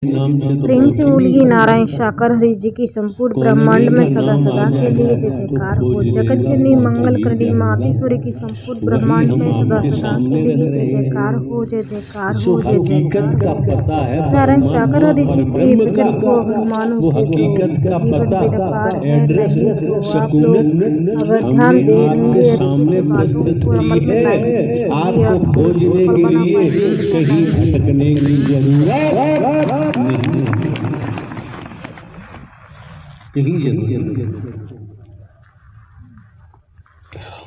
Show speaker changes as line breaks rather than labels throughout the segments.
प्रेम से बोलिए नारायण साकार हरि जी की संपूर्ण ब्रह्मांड में सदा सदा के लिए जय जयकार हो। जगत जननी मंगल करणी मातेश्वरी की संपूर्ण ब्रह्मांड में सदा सदा के लिए जय जयकार हो, जय जयकार हो, जय जयकार। नारायण साकार हरि जी के भजन को अगर मानो के तो जीवन बेकार है, नहीं तो आप लोग अगर ध्यान देंगे अच्छी अच्छी बातों को अमल में लाएंगे
आपको खोजने के लिए कहीं भटकने की जरूरत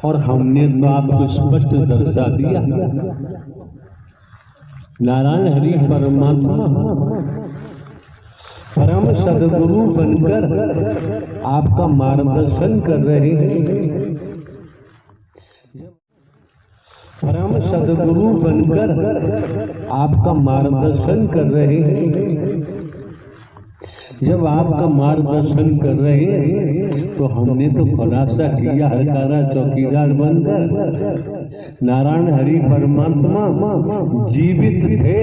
और हमने तो आपको स्पष्ट दर्शा दिया। नारायण हरि परमात्मा परम सदगुरु बनकर आपका मार्गदर्शन कर रहे हैं। परम सदगुरु बनकर आपका मार्गदर्शन कर रहे हैं। जब आपका मार्गदर्शन कर रहे हैं तो हमने तो खुलासा किया हरकारा चौकीदार बनकर नारायण हरि परमात्मा जीवित थे,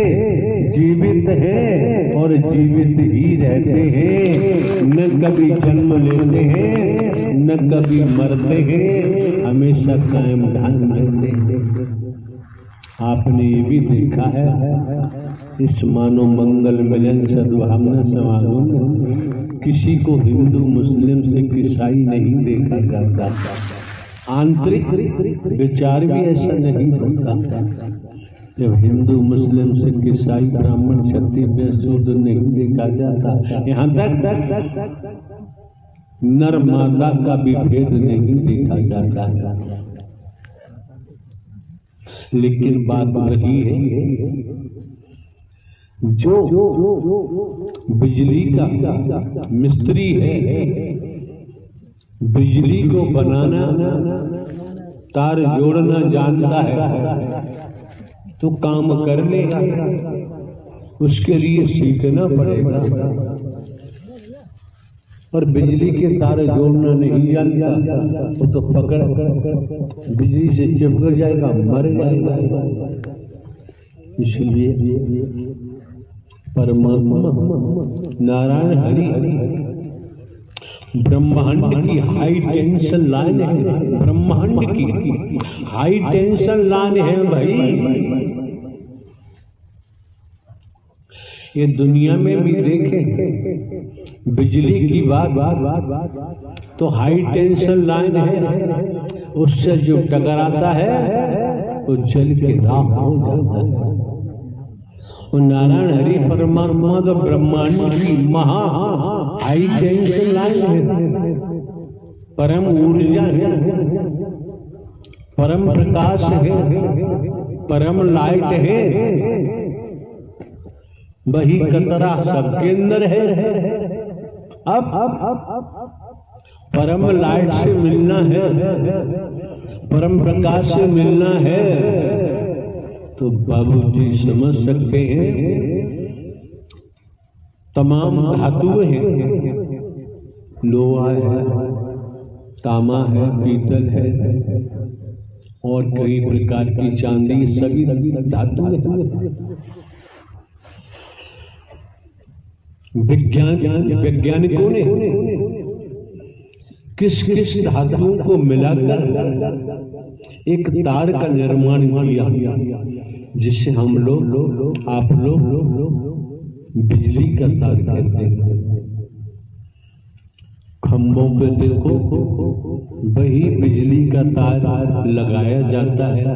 जीवित हैं और जीवित ही रहते हैं। न कभी जन्म लेते हैं, न कभी मरते हैं, हमेशा कायम ध्यान रहते हैं। आपने ये भी देखा है इस मानव मंगल मिलन सद्भावना समागम में किसी को हिंदू मुस्लिम से ईसाई नहीं देखा जाता। आंतरिक विचार भी ऐसा नहीं होता। जब हिंदू मुस्लिम से ईसाई ब्राह्मण क्षत्रिय शूद्र नहीं देखा जाता, यहाँ तक नर मादा का भी भेद नहीं देखा जाता। लेकिन बात वही है जो बिजली का मिस्त्री है, बिजली को बनाना तार जोड़ना जानता है तो काम कर लेगा, उसके लिए सीखना पड़ेगा। और बिजली के तार जोड़ना नहीं जानता वो तो पकड़ बिजली से चिपक जाएगा, मर जाएगा। इसलिए परमात्मा नारायण हरि ब्रह्मांड की हाई टेंशन लाइन है। ब्रह्मांड की हाई टेंशन लाइन है भाई। ये दुनिया में भी देखें बिजली की बात तो हाई टेंशन लाइन है, उससे जो टकराता है वो जल के राख हो जाता है। और नारायण हरि परमात्मा तो ब्रह्मांड की महा हाई टेंशन लाइन है, परम ऊर्जा है, परम प्रकाश है, परम लाइट है। वही कतरा सबके अंदर है। अब परम लाइट से मिलना है, परम प्रकाश से मिलना है तो बाबूजी समझ सकते हैं तमाम धातुएं हैं, लोहा है, तांबा है, पीतल है और कई प्रकार की चांदी, सभी धातुएं। वैज्ञानिकों ने किस किस धातुओं को मिलाकर एक तार का निर्माण किया जिससे हम लोग आप लोग बिजली का तार कहते हैं। खंभों पे देखो वही बिजली का तार लगाया जाता है,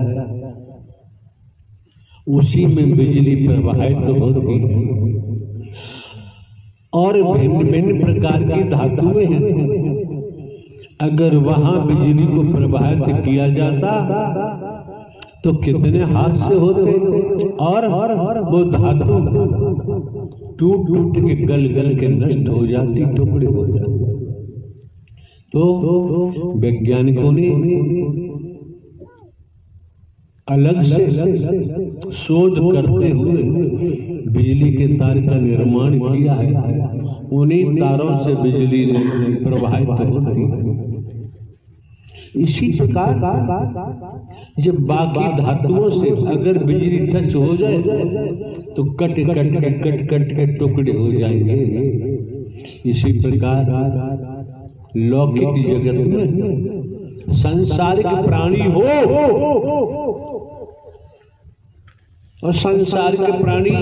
उसी में बिजली प्रवाहित होती है। और भिन्न भिन्न प्रकार की धातुएं हैं, अगर वहां बिजली को प्रवाहित किया जाता तो कितने हादसे होते और वो धातु टूट टूट के गल गल के नष्ट हो जाती, टुकड़े हो जाते। तो वैज्ञानिकों ने अलग से शोध करते हुए बिजली के तार का निर्माण किया है। उन्हीं तारों से बिजली प्रवाहित होती है। इसी प्रकार जब बाकी धातुओं से अगर बिजली टच हो जाए तो cut cut cut cut cut के टुकड़े हो जाएंगे। इसी प्रकार लौकिक जगत में संसारिक प्राणी हो और संसार के प्राणी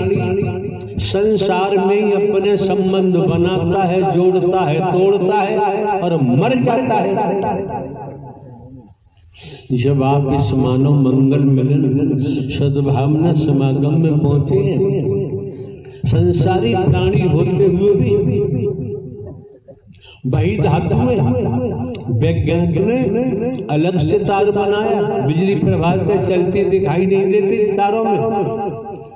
संसार में ही अपने संबंध बनाता है, जोड़ता है, तोड़ता है और मर जाता है। जब आप इस मानव मंगल मिलन सद्भावना समागम में पहुंचे हैं, संसारी प्राणी होते हुए भी वही धातु में वैज्ञानिक ने अलग से तार बनाया, बिजली प्रभाव से चलती दिखाई नहीं देती तारों में।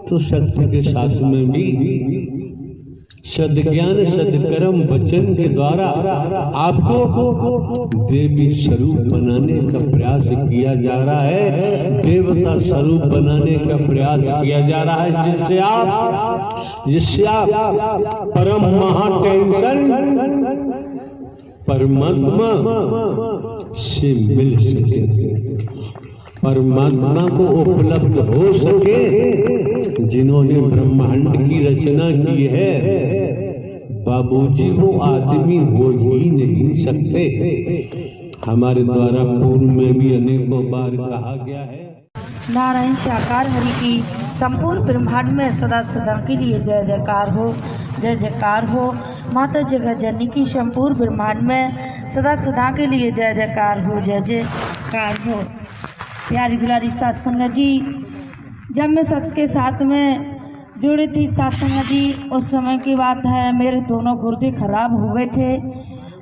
तो सत्य के साथ में भी सद्ज्ञान सद्कर्म वचन के द्वारा आपको देवी स्वरूप बनाने का प्रयास किया जा रहा है, देवता स्वरूप बनाने का प्रयास किया जा रहा है, जिससे आप परम महाटेंशन परमात्मा से मिल सके, परमात्मा को उपलब्ध हो सके। जिन्होंने ब्रह्मांड की रचना की है बाबूजी, वो आदमी हो ही नहीं सकते। हमारे द्वारा पूर्व में भी अनेकों बार कहा गया है।
नारायण साकार हरि की संपूर्ण ब्रह्मांड में सदा सदा के लिए जय जयकार हो, जय जयकार हो। माता जगत जननी की संपूर्ण ब्रह्मांड में सदा सदा के लिए जय जयकार हो, जय जयकार हो। प्यारी दुलारी साथ संगत जी, जब मैं सबके साथ में जुड़ी थी साथ संगत जी, उस समय की बात है, मेरे दोनों गुर्दे खराब हो गए थे।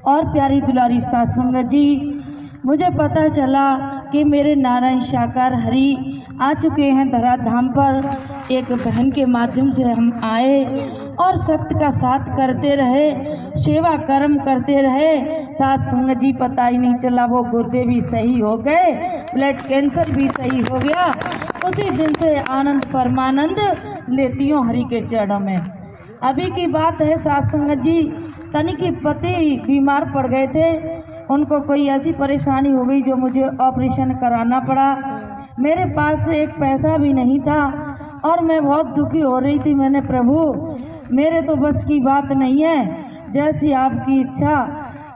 और प्यारी दुलारी साथ संगत जी, मुझे पता चला कि मेरे नारायण साकार हरि आ चुके हैं धराधाम पर। एक बहन के माध्यम से हम आए और सत्य का साथ करते रहे, सेवा कर्म करते रहे। साथ संगत जी, पता ही नहीं चला वो गुर्दे भी सही हो गए, ब्लड कैंसर भी सही हो गया। उसी दिन से आनंद परमानंद लेती हूँ हरि के चरणों में। अभी की बात है साथ संगत जी, तनिक के पति बीमार पड़ गए थे, उनको कोई ऐसी परेशानी हो गई जो मुझे ऑपरेशन कराना पड़ा। मेरे पास एक पैसा भी नहीं था और मैं बहुत दुखी हो रही थी। मैंने प्रभु, मेरे तो बस की बात नहीं है, जैसी आपकी इच्छा।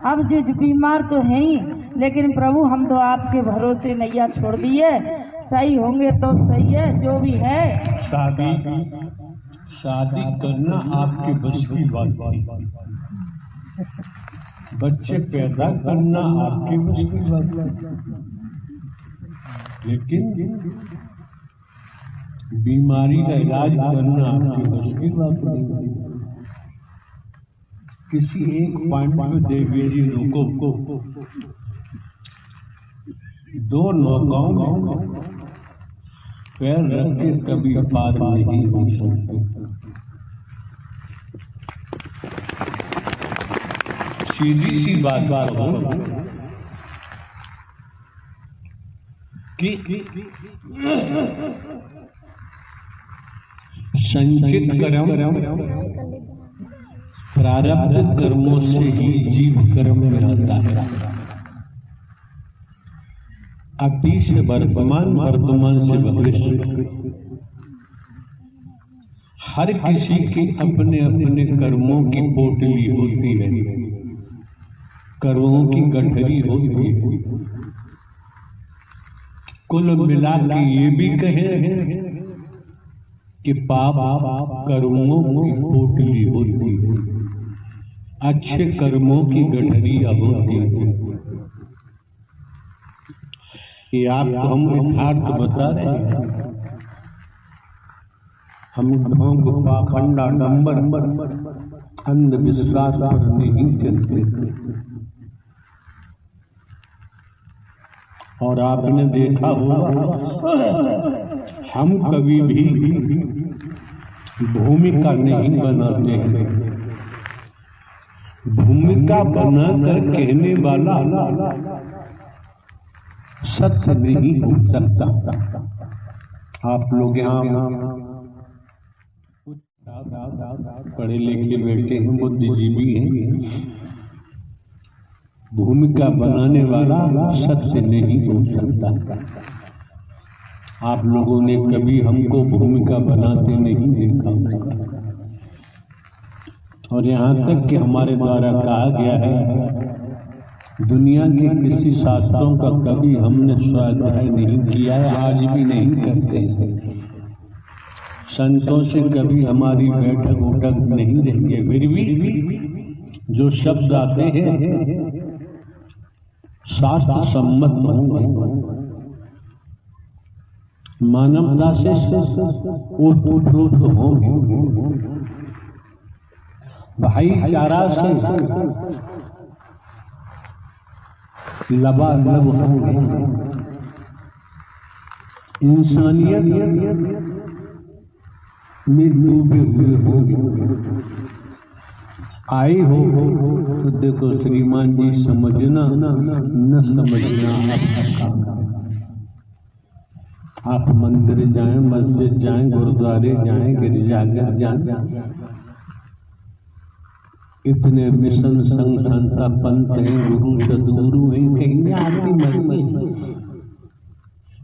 अब जो बीमार तो है ही, लेकिन प्रभु हम तो आपके भरोसे नैया छोड़ दिए, सही होंगे तो सही है, जो भी है।
शादी करना आपके बस की बात थी, बच्चे पैदा करना आपके बस की बात थी, लेकिन बीमारी का इलाज करना आपके बस की बात नहीं। किसी एक पॉइंट में देवी जी को दो नौकाओं में पैर रख के कभी पार नहीं हो सकते। सीधी सी बात हो कि संचित कर्म प्रारब्ध कर्मों से ही जीव कर्म में आता है। अतीत से वर्तमान, वर्तमान से भविष्य, हर किसी के अपने अपने कर्मों की पोटली होती है, कर्मों की गठरी होती है। कुल मिला के ये भी कहे कि पाप कर्मों की पोटली होती है, अच्छे कर्मों की गठरिया होती है। ये आपको हम यथार्थ बता रहे हैं। हम ढोंग पाखंड आडंबर अंधविश्वास पर नहीं चलते। और आपने देखा होगा हम कभी भी भूमिका नहीं बनाते हैं। भूमिका बनाकर कहने वाला सत्य नहीं हो सकता। आप लोग यहाँ पढ़े लिखे बैठे हैं, बुद्धिजीवी हैं, भूमिका बनाने वाला सत्य नहीं हो सकता। आप लोगों ने कभी हमको भूमिका बनाते नहीं देखा होगा। और यहाँ तक कि हमारे द्वारा कहा गया है, दुनिया के किसी शास्त्रों का कभी हमने स्वाध्याय नहीं किया है, आज भी नहीं करते हैं। संतों से कभी हमारी बैठक उठक नहीं रही है, फिर भी जो शब्द आते हैं शास्त्र सम्मत होंगे, मानवता से ओतप्रोत होंगे, भाईचारा से लबालब होंगे, इंसानियत में डूबे हुए होंगे। आए हो तो देखो श्रीमान जी, समझना न समझना आपका काम है। आप मंदिर जाएं, मस्जिद जाएं, गुरुद्वारे जाएं, गिरजाघर जाएं, इतने मिशन संघ संता पंथ हैं, गुरु सदगुरु हैं, कहीं आपकी मर्जी।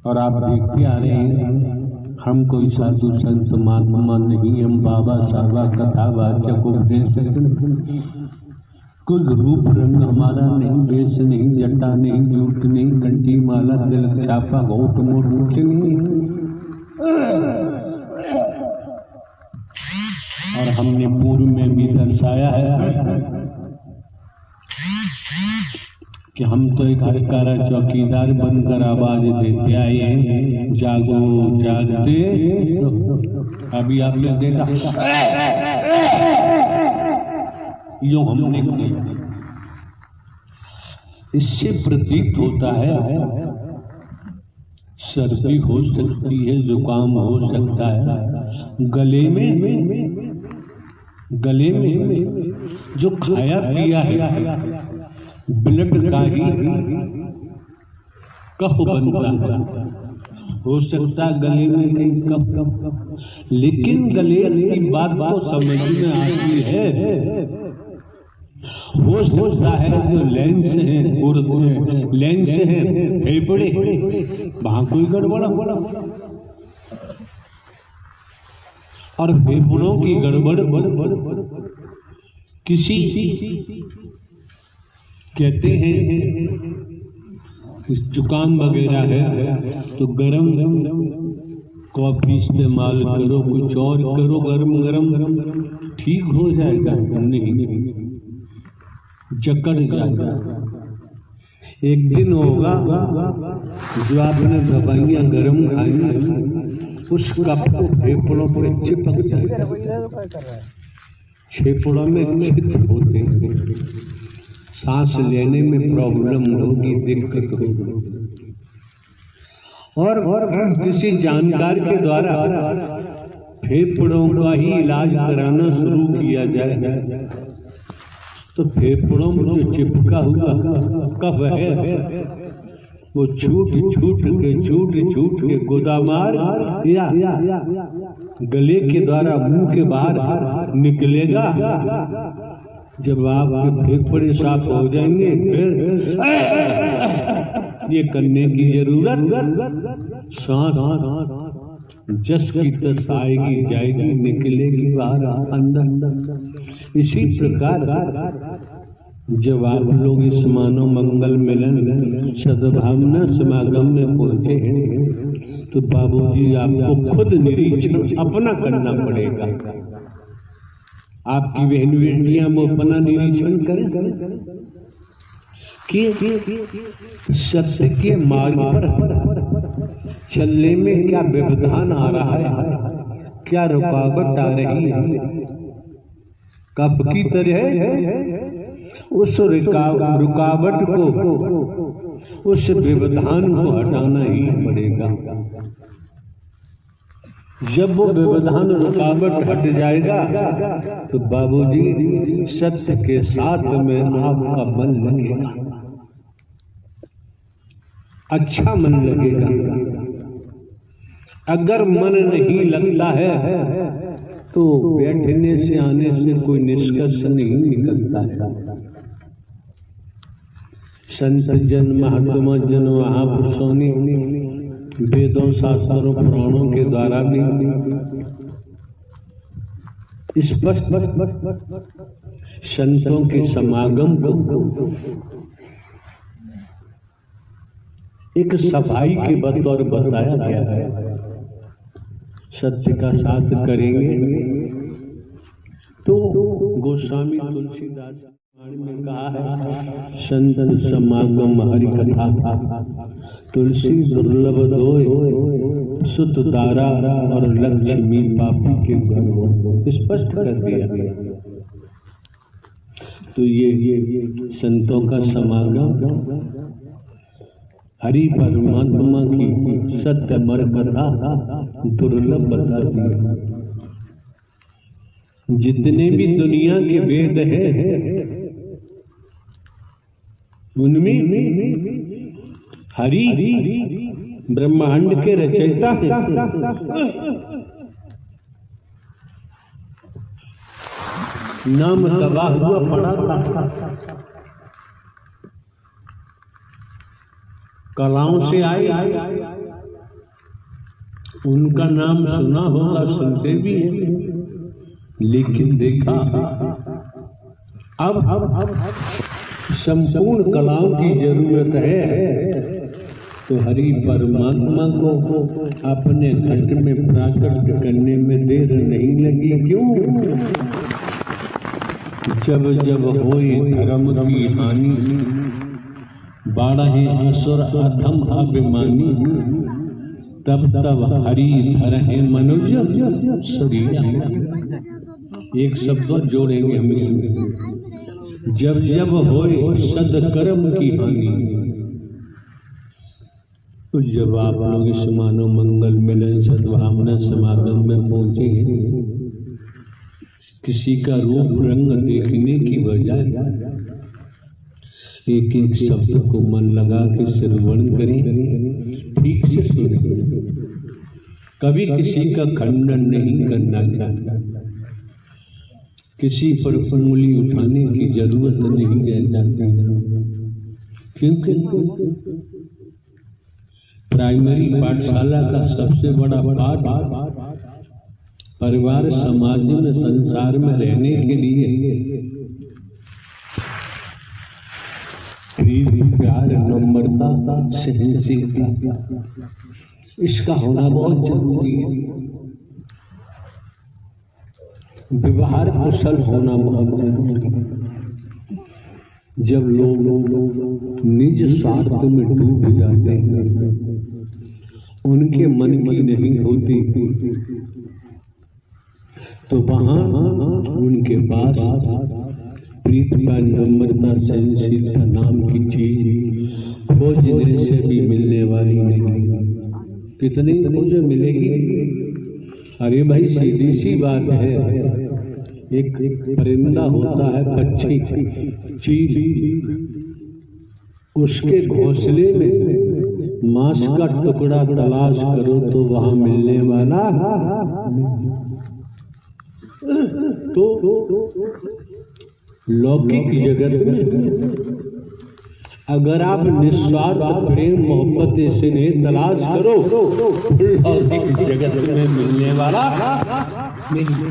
और आप देखते आ रहे हैं, हम कोई साधु संत महात्मा नहीं, हम बाबा साहबा कथावाचक उपदेशक, कुछ रूप रंग हमारा नहीं, वेश नहीं, जटा नहीं, जूट नहीं, घंटी माला तिलक छापा घोट मोट कुछ नहीं। और हमने पूर्व में भी दर्शाया है कि हम तो एक हरकारा चौकीदार बनकर आवाज देते आए हैं, जागो जागते। अभी आपने देखा यूं हमने किया। इससे प्रतीत होता है सर्दी हो सकती है, जुकाम हो सकता है, गले में जो खाया पिया है ब्लड का ही कफ बनता है, हो सकता गले में कहीं कफ, लेकिन गले की बात तो समझ में आती है। हो सकता है जो लेंस है, लेंस है फेफड़े, वहां कोई गड़बड़, और फेफड़ों की गड़बड़ किसी कहते हैं जुकाम वगैरह है तो गरम कॉफी इस्तेमाल करो, कुछ और करो, गरम ठीक हो जाएगा। नहीं, जकड़ जाएगा। एक दिन होगा जो आपने दवाइयां गरम खाई, उस कप को फेफड़ों पर चिपक जाएगा, फेफड़ों में छिद्र होते हैं, सांस लेने में प्रॉब्लम होगी, दिक्कत होगी। और किसी जानकार के द्वारा फेफड़ों का ही इलाज कराना शुरू किया जाए तो फेफड़ों में जो चिपका हुआ कफ है वो छूट के गोदामार या गले के द्वारा मुंह के बाहर निकलेगा। जब आपके फेफड़े साफ हो जाएंगे फिर ये करने की जरूरत, सांस जस की तस आएगी जाएगी, निकलेगी बाहर अंदर। इसी प्रकार जब आप लोग इस मानव मंगल मिलन सद्भावना समागम में पहुंचे हैं तो बाबूजी आपको खुद निरीक्षण अपना करना पड़ेगा। आपकी बहन बेटियां वो अपना निरीक्षण करें कि सत्य के मार्ग पर चलने में क्या व्यवधान आ रहा है, क्या रुकावट आ रही है। कब की तरह उस रुकावट को, उस व्यवधान को हटाना ही पड़ेगा। जब वो व्यवधान रुकावट हट जाएगा तो बाबूजी सत्य के साथ में आपका मन लगेगा, अच्छा मन लगेगा। अगर मन नहीं लगता है तो बैठने से आने से कोई निष्कर्ष नहीं निकलता है। संत जन महात्मा जन महापुरुषों ने वेदों शास्त्रों पुराणों के द्वारा भी स्पष्ट संतों के समागम को एक सफाई के बतौर बताया गया है। सत्य का साथ करेंगे तो गोस्वामी तुलसीदास में कहा है, संत समागम हरि कथा तुलसी दुर्लभ दोय सुत तारा और लक्ष्मी पापी के घर हो, स्पष्ट कर दिया। तो ये संतों का समागम हरि परमात्मा की सत्य मर कथा दुर्लभ बता दी। जितने भी दुनिया के वेद हैं उनमें हरि ब्रह्मांड के रचयिता हैं। नाम दबा हुआ पड़ा था, कलाओं से आए, उनका नाम सुना होगा, सुनते भी हैं, लेकिन देखा अब संपूर्ण कलाओं की जरूरत है तो हरि परमात्मा को अपने घट में प्राकट करने में देर नहीं लगी। क्यों? जब जब होई धर्म की हानि बाढ़े असुर अधम अभिमानी तब तब हरि धर है मनुज शरीर। एक शब्द जोड़ेंगे हम, जब जब होए सदकर्म की हानि। तो जब आप लोग इस मानव मंगल मिलन सद्भावना समागम में पहुंचे, किसी का रूप रंग देखने की बजाय एक एक शब्द को मन लगा के श्रवण करें, ठीक से सुने। कभी किसी का खंडन नहीं करना चाहता, किसी पर उंगली उठाने की जरूरत नहीं रह जाती, क्योंकि प्राइमरी पाठशाला का सबसे बड़ा पाठ परिवार समाज में संसार में रहने के लिए प्यार नम्रता सहनशीलता इसका होना बहुत जरूरी है। व्यवहार कुशल होना बहुत जरूरी है। जब लोग निज स्वार्थ में डूब जाते हैं, उनके मन की नहीं होती, तो वहां उनके पास प्रीतिका नम्रता सहनशीलता नाम की चीज खोजने से भी मिलने वाली नहीं। कितनी खोज मिलेगी? अरे भाई सीधी सी बात है, एक परिंदा होता है पक्षी चील, उसके घोंसले में मांस का टुकड़ा तलाश करो तो वहां मिलने वाला। तो लौकिक जगत में अगर आप निस्वार्थ प्रेम मोहब्बत स्नेह तलाश करो, लौकिक जगत में मिलने वाला नहीं।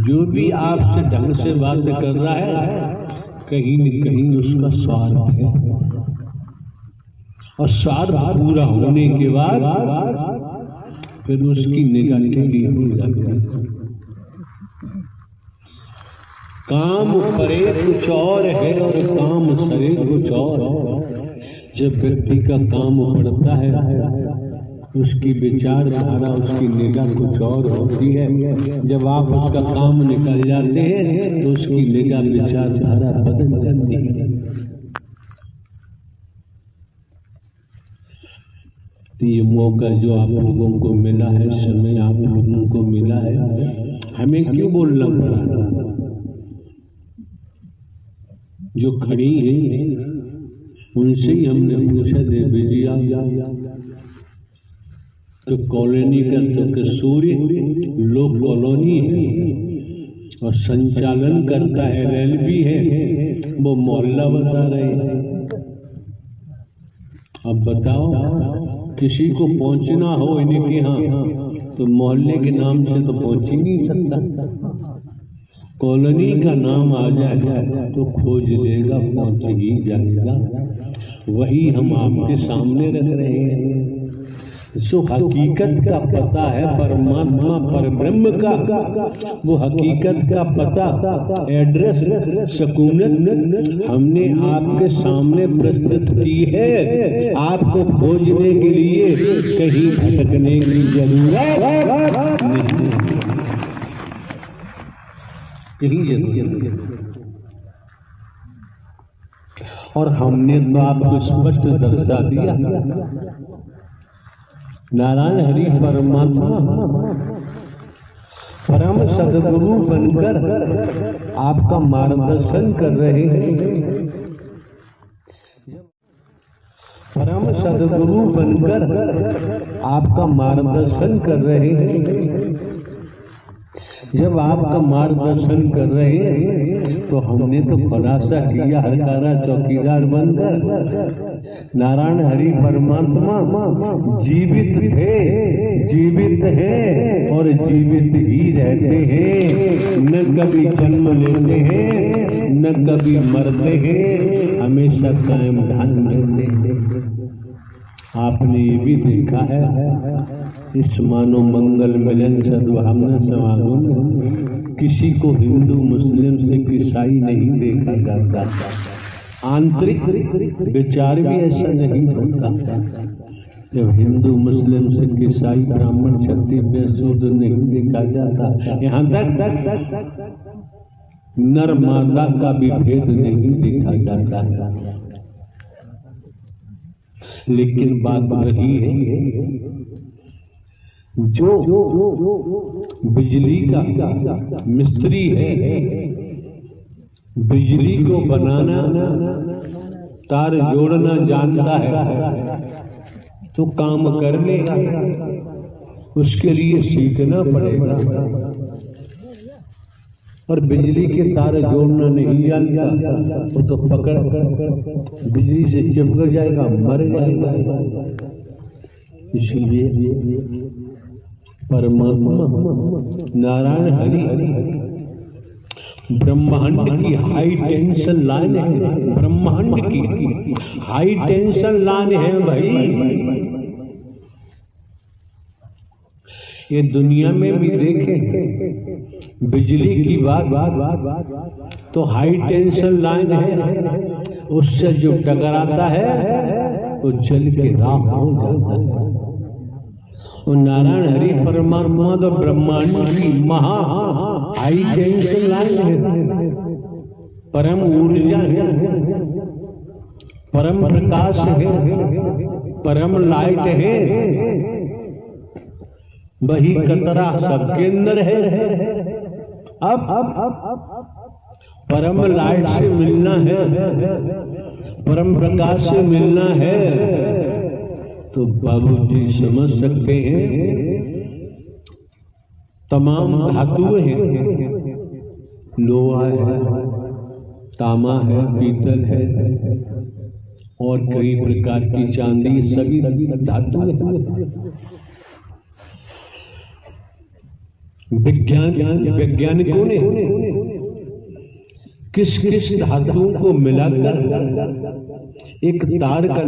जो भी आपसे ढंग से बात कर रहा है, कहीं न कहीं उसका स्वार्थ है, और स्वार्थ पूरा होने के बाद फिर उसकी निगाह टेढ़ी हो जाती है। काम परे कुछ और है और काम सरे कुछ और। जब व्यक्ति का काम बढ़ता है, उसकी विचारधारा उसकी निगाह कुछ और होती है। जब आप उसका काम निकल जाते हैं तो उसकी निगाह विचारधारा बदल जाती है। तो ये मौका जो आप लोगों को मिला है, समय आप लोगों को मिला है, हमें क्यों बोलना पड़ा? जो खड़ी है उनसे ही हमने पूछा, देवी जी तो कॉलोनी का तो सूर्य लोग कॉलोनी है और संचालन करता है, रेलवी है, वो मोहल्ला बता रहे हैं। अब बताओ, किसी को पहुंचना हो इनके यहाँ तो मोहल्ले के नाम से तो पहुंच ही नहीं सकता। कॉलोनी का नाम आ जाए तो खोज लेगा, पहुंच ही जाएगा। वही हम आपके सामने रख रहे हैं। जो हकीकत का पता है परमात्मा परब्रह्म का, वो हकीकत का पता, एड्रेस, सकूनत हमने आपके सामने प्रस्तुत की है। आपको खोजने के लिए कहीं भटकने की जरूरत नहीं, कहीं जरूरत नहीं। और हमने तो आपको स्पष्ट दर्शा दिया, नारायण हरि परमात्मा परम सदगुरु बनकर आपका मार्गदर्शन कर रहे हैं। परम सदगुरु बनकर आपका मार्गदर्शन कर रहे हैं। जब आपका मार्गदर्शन कर रहे हैं तो हमने तो खुलासा किया, हरकारा चौकीदार बनकर नारायण हरि परमात्मा जीवित थे, जीवित हैं और जीवित ही रहते हैं। न कभी जन्म लेते हैं, न कभी मरते हैं, हमेशा कायम ध्यान रहते हैं। आपने ये भी देखा है, इस मानव मंगल मिलन सद्भावना समागम में किसी को हिंदू मुस्लिम से ईसाई नहीं देखा जाता। आंतरिक विचार भी ऐसा नहीं होता। जब हिंदू मुस्लिम से ईसाई ब्राह्मण क्षत्रिय शूद्र नहीं देखा जाता, यहाँ तक नर मादा का भी भेद नहीं देखा जाता। लेकिन बात वही है, जो बिजली का मिस्त्री है, बिजली को बनाना, तार जोड़ना जानता है तो काम कर लेगा, उसके लिए सीखना पड़ेगा। और बिजली के तार जोड़ना नहीं जानता वो तो पकड़ बिजली से चिपक जाएगा, मर जाएगा। इसलिए परमात्मा नारायण हरि ब्रह्मांड की हाई टेंशन लाइन है, ब्रह्मांड की हाई टेंशन लाइन है भाई। ये दुनिया में भी देखें, बिजली की बात तो हाई टेंशन लाइन है, उससे जो टकराता है वो जल के राख हो जाता है। और नारायण हरि परमात्मा तो ब्रह्मांड की महा हाई टेंशन लाइन है, परम ऊर्जा है, परम प्रकाश है, परम लाइट है। वही कतरा सबके अंदर है। अब परम लाइट से मिलना है, परम प्रकाश से मिलना है, तो बाबूजी समझ सकते हैं तमाम धातुएं हैं, लोहा है, तांबा है, पीतल है और कई प्रकार की चांदी, सभी धातुएं। वैज्ञानिकों ने किस किस धातुओं को मिलाकर एक तार का